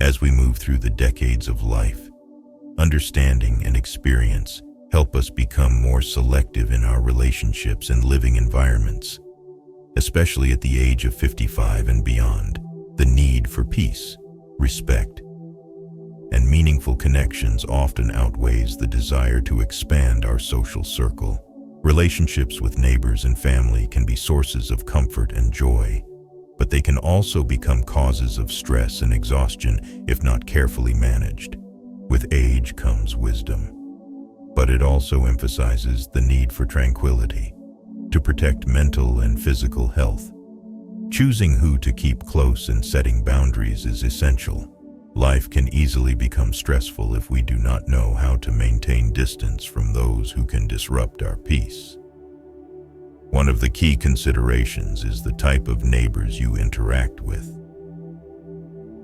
As we move through the decades of life, understanding and experience help us become more selective in our relationships and living environments. Especially at the age of 55 and beyond, the need for peace, respect, and meaningful connections often outweighs the desire to expand our social circle. Relationships with neighbors and family can be sources of comfort and joy, but they can also become causes of stress and exhaustion if not carefully managed. With age comes wisdom, but it also emphasizes the need for tranquility to protect mental and physical health. Choosing who to keep close and setting boundaries is essential. Life can easily become stressful if we do not know how to maintain distance from those who can disrupt our peace. One of the key considerations is the type of neighbors you interact with.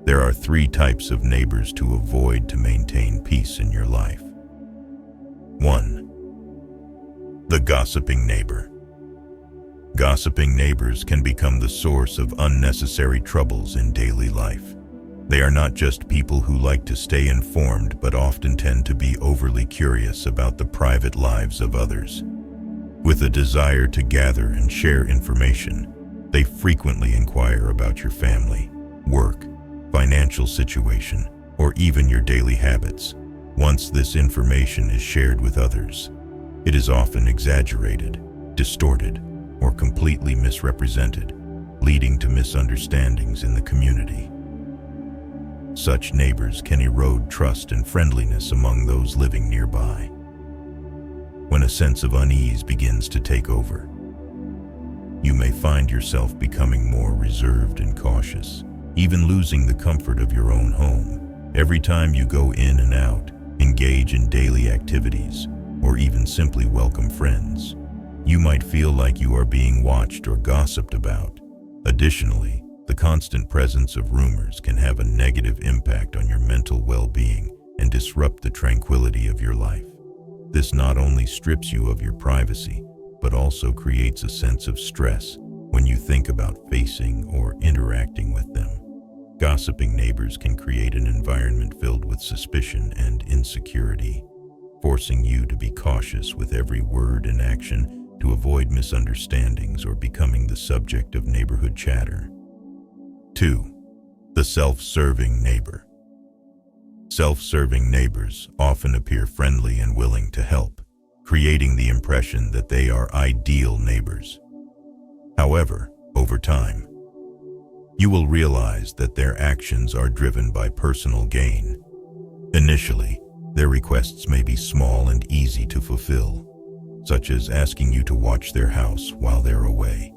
There are 3 types of neighbors to avoid to maintain peace in your life. 1. The gossiping neighbor. Gossiping neighbors can become the source of unnecessary troubles in daily life. They are not just people who like to stay informed, but often tend to be overly curious about the private lives of others. With a desire to gather and share information, they frequently inquire about your family, work, financial situation, or even your daily habits. Once this information is shared with others, it is often exaggerated, distorted, or completely misrepresented, leading to misunderstandings in the community. Such neighbors can erode trust and friendliness among those living nearby. When a sense of unease begins to take over, you may find yourself becoming more reserved and cautious, even losing the comfort of your own home. Every time you go in and out, engage in daily activities, or even simply welcome friends, you might feel like you are being watched or gossiped about. Additionally, the constant presence of rumors can have a negative impact on your mental well-being and disrupt the tranquility of your life. This not only strips you of your privacy, but also creates a sense of stress when you think about facing or interacting with them. Gossiping neighbors can create an environment filled with suspicion and insecurity, forcing you to be cautious with every word and action to avoid misunderstandings or becoming the subject of neighborhood chatter. 2. The self-serving neighbor. Self-serving neighbors often appear friendly and willing to help, creating the impression that they are ideal neighbors. However, over time, you will realize that their actions are driven by personal gain. Initially, their requests may be small and easy to fulfill, such as asking you to watch their house while they're away,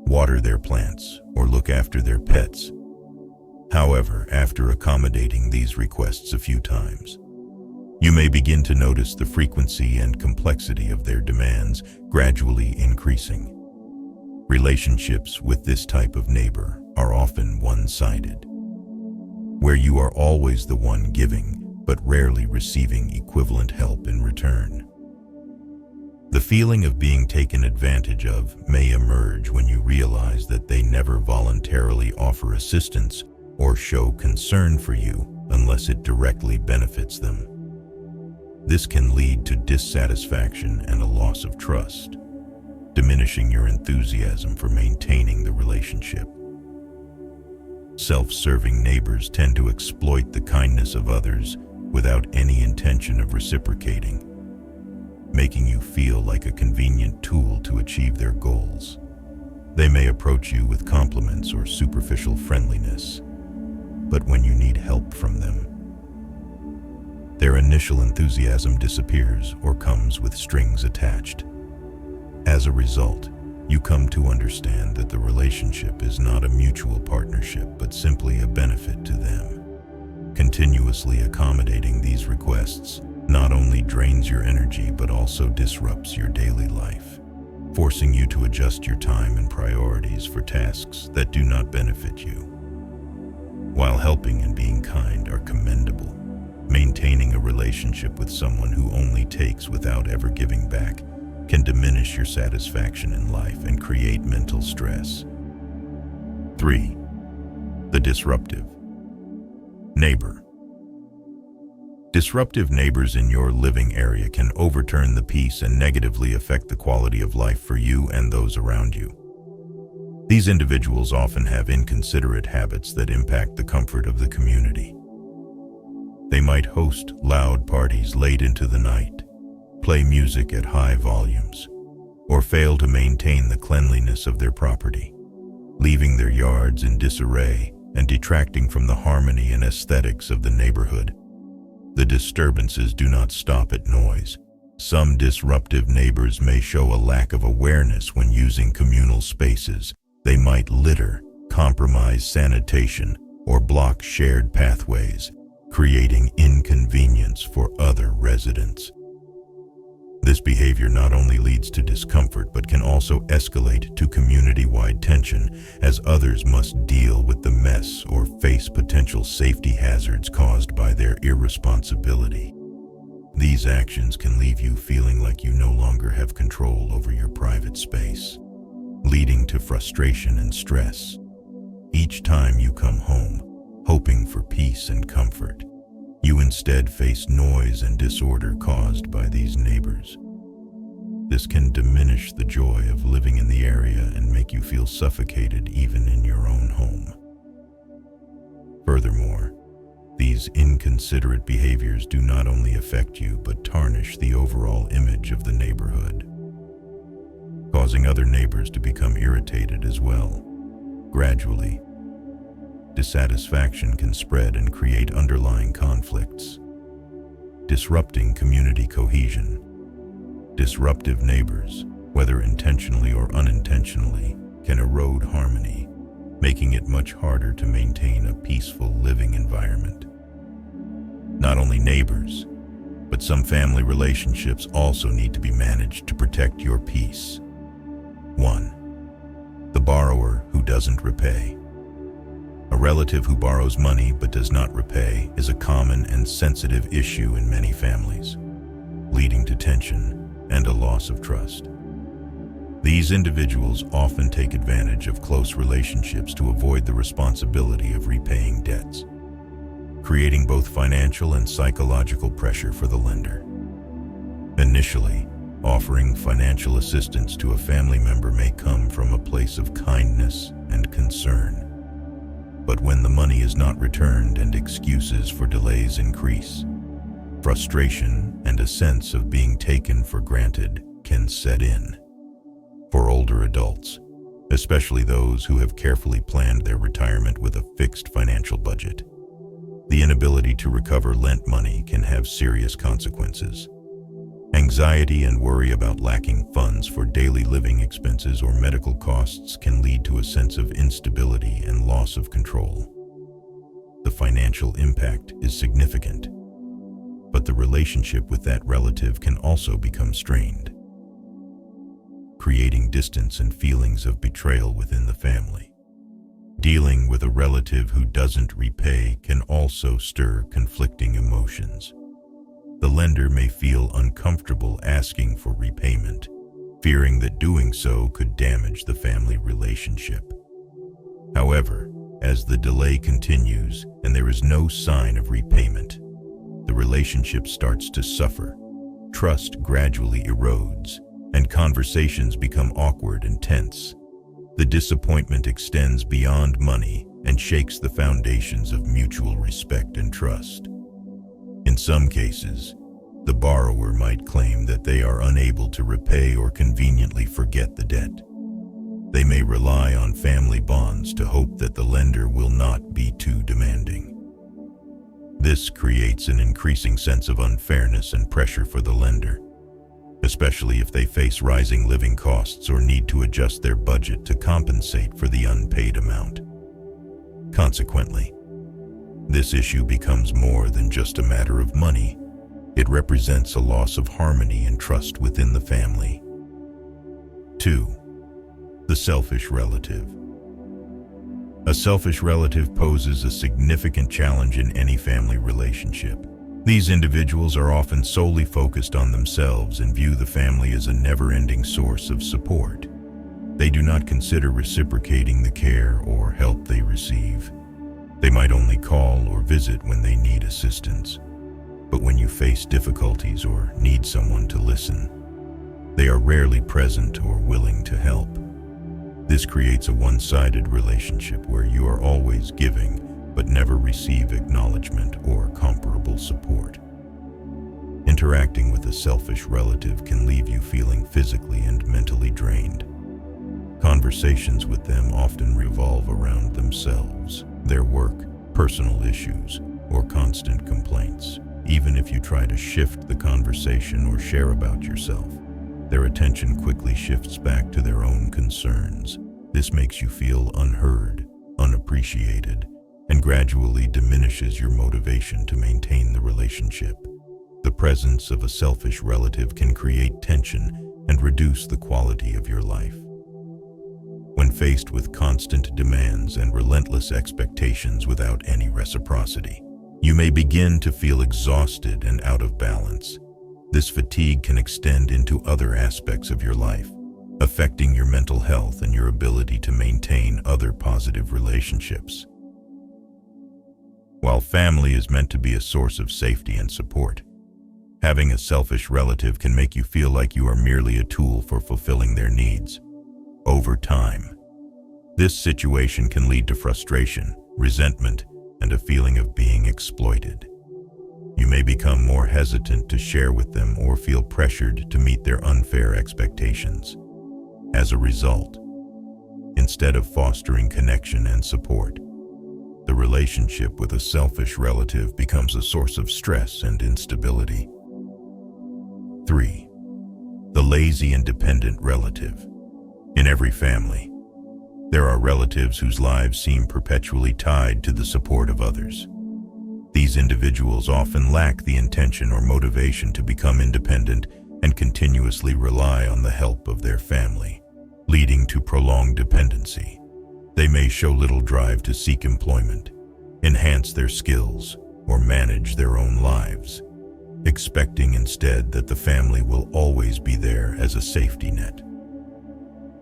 water their plants, or look after their pets. However, after accommodating these requests a few times, you may begin to notice the frequency and complexity of their demands gradually increasing. Relationships with this type of neighbor are often one-sided, where you are always the one giving but rarely receiving equivalent help in return. The feeling of being taken advantage of may emerge when you realize that they never voluntarily offer assistance or show concern for you unless it directly benefits them. This can lead to dissatisfaction and a loss of trust, diminishing your enthusiasm for maintaining the relationship. Self-serving neighbors tend to exploit the kindness of others without any intention of reciprocating, making you feel like a convenient tool to achieve their goals. They may approach you with compliments or superficial friendliness, but when you need help from them, their initial enthusiasm disappears or comes with strings attached. As a result, you come to understand that the relationship is not a mutual partnership, but simply a benefit to them. Continuously accommodating these requests not only drains your energy but also disrupts your daily life, forcing you to adjust your time and priorities for tasks that do not benefit you. While helping and being kind are commendable, maintaining a relationship with someone who only takes without ever giving back can diminish your satisfaction in life and create mental stress. 3. The disruptive. Neighbor. Disruptive neighbors in your living area can overturn the peace and negatively affect the quality of life for you and those around you. These individuals often have inconsiderate habits that impact the comfort of the community. They might host loud parties late into the night, play music at high volumes, or fail to maintain the cleanliness of their property, leaving their yards in disarray and detracting from the harmony and aesthetics of the neighborhood. The disturbances do not stop at noise. Some disruptive neighbors may show a lack of awareness when using communal spaces. They might litter, compromise sanitation, or block shared pathways, creating inconvenience for other residents. This behavior not only leads to discomfort but can also escalate to community-wide tension, as others must deal with the mess or face potential safety hazards caused by their irresponsibility. These actions can leave you feeling like you no longer have control over your private space, leading to frustration and stress. Each time you come home, hoping for peace and comfort, you instead face noise and disorder caused by these neighbors. This can diminish the joy of living in the area and make you feel suffocated even in your own home. Furthermore, these inconsiderate behaviors do not only affect you but tarnish the overall image of the neighborhood, causing other neighbors to become irritated as well. Gradually, dissatisfaction can spread and create underlying conflicts, disrupting community cohesion. Disruptive neighbors, whether intentionally or unintentionally, can erode harmony, making it much harder to maintain a peaceful living environment. Not only neighbors, but some family relationships also need to be managed to protect your peace. 1. The borrower who doesn't repay. A relative who borrows money but does not repay is a common and sensitive issue in many families, leading to tension and a loss of trust. These individuals often take advantage of close relationships to avoid the responsibility of repaying debts, creating both financial and psychological pressure for the lender. Initially, offering financial assistance to a family member may come from a place of kindness and concern. But when the money is not returned and excuses for delays increase, frustration and a sense of being taken for granted can set in. For older adults, especially those who have carefully planned their retirement with a fixed financial budget, the inability to recover lent money can have serious consequences. Anxiety and worry about lacking funds for daily living expenses or medical costs can lead to a sense of instability and loss of control. The financial impact is significant, but the relationship with that relative can also become strained, creating distance and feelings of betrayal within the family. Dealing with a relative who doesn't repay can also stir conflicting emotions. The lender may feel uncomfortable asking for repayment, fearing that doing so could damage the family relationship. However, as the delay continues and there is no sign of repayment, the relationship starts to suffer, trust gradually erodes, and conversations become awkward and tense. The disappointment extends beyond money and shakes the foundations of mutual respect and trust. In some cases, the borrower might claim that they are unable to repay or conveniently forget the debt. They may rely on family bonds to hope that the lender will not be too demanding. This creates an increasing sense of unfairness and pressure for the lender, especially if they face rising living costs or need to adjust their budget to compensate for the unpaid amount. Consequently, this issue becomes more than just a matter of money. It represents a loss of harmony and trust within the family. 2. The selfish relative. A selfish relative poses a significant challenge in any family relationship. These individuals are often solely focused on themselves and view the family as a never-ending source of support. They do not consider reciprocating the care or help they receive. They might only call or visit when they need assistance, but when you face difficulties or need someone to listen, they are rarely present or willing to help. This creates a one-sided relationship where you are always giving but never receive acknowledgement or comparable support. Interacting with a selfish relative can leave you feeling physically and mentally drained. Conversations with them often revolve around themselves, their work, personal issues, or constant complaints. Even if you try to shift the conversation or share about yourself, their attention quickly shifts back to their own concerns. This makes you feel unheard, unappreciated, and gradually diminishes your motivation to maintain the relationship. The presence of a selfish relative can create tension and reduce the quality of your life. When faced with constant demands and relentless expectations without any reciprocity, you may begin to feel exhausted and out of balance. This fatigue can extend into other aspects of your life, affecting your mental health and your ability to maintain other positive relationships. While family is meant to be a source of safety and support, having a selfish relative can make you feel like you are merely a tool for fulfilling their needs. Over time, this situation can lead to frustration, resentment, and a feeling of being exploited. You may become more hesitant to share with them or feel pressured to meet their unfair expectations. As a result, instead of fostering connection and support, the relationship with a selfish relative becomes a source of stress and instability. 3. The lazy and dependent relative. In every family, there are relatives whose lives seem perpetually tied to the support of others. These individuals often lack the intention or motivation to become independent and continuously rely on the help of their family, leading to prolonged dependency. They may show little drive to seek employment, enhance their skills, or manage their own lives, expecting instead that the family will always be there as a safety net.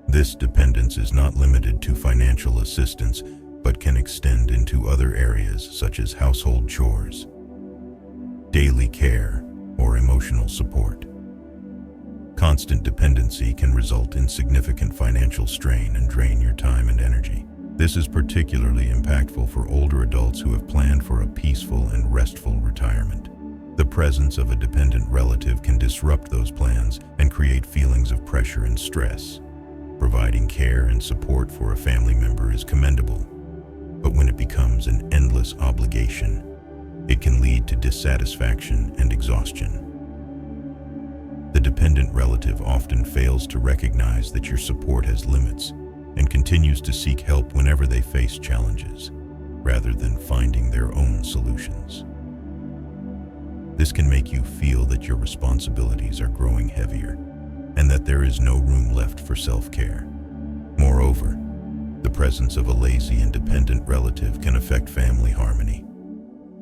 This dependence is not limited to financial assistance, but can extend into other areas such as household chores, daily care, or emotional support. Constant dependency can result in significant financial strain and drain your time and energy. This is particularly impactful for older adults who have planned for a peaceful and restful retirement. The presence of a dependent relative can disrupt those plans and create feelings of pressure and stress. Providing care and support for a family member is commendable, but when it becomes an endless obligation, it can lead to dissatisfaction and exhaustion. The dependent relative often fails to recognize that your support has limits and continues to seek help whenever they face challenges, rather than finding their own solutions. This can make you feel that your responsibilities are growing heavier and that there is no room left for self-care. Moreover, the presence of a lazy and dependent relative can affect family harmony.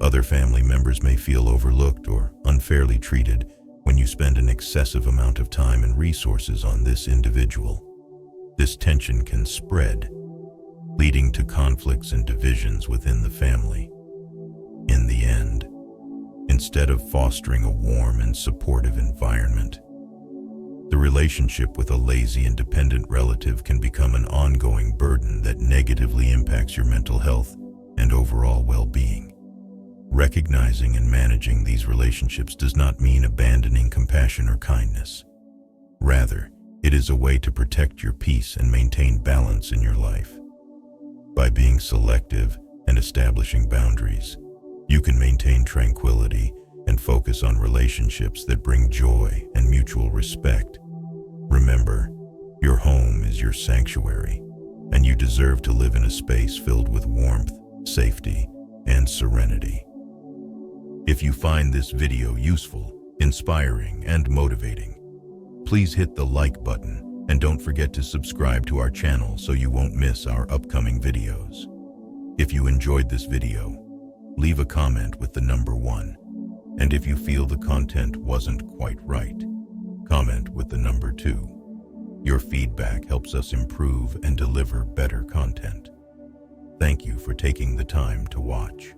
Other family members may feel overlooked or unfairly treated when you spend an excessive amount of time and resources on this individual. This tension can spread, leading to conflicts and divisions within the family. In the end, instead of fostering a warm and supportive environment, the relationship with a lazy and dependent relative can become an ongoing burden that negatively impacts your mental health and overall well-being. Recognizing and managing these relationships does not mean abandoning compassion or kindness. Rather, it is a way to protect your peace and maintain balance in your life. By being selective and establishing boundaries, you can maintain tranquility and focus on relationships that bring joy and mutual respect. Remember, your home is your sanctuary, and you deserve to live in a space filled with warmth, safety, and serenity. If you find this video useful, inspiring, and motivating, please hit the like button and don't forget to subscribe to our channel so you won't miss our upcoming videos. If you enjoyed this video, leave a comment with the number 1. And if you feel the content wasn't quite right, comment with the number 2. Your feedback helps us improve and deliver better content. Thank you for taking the time to watch.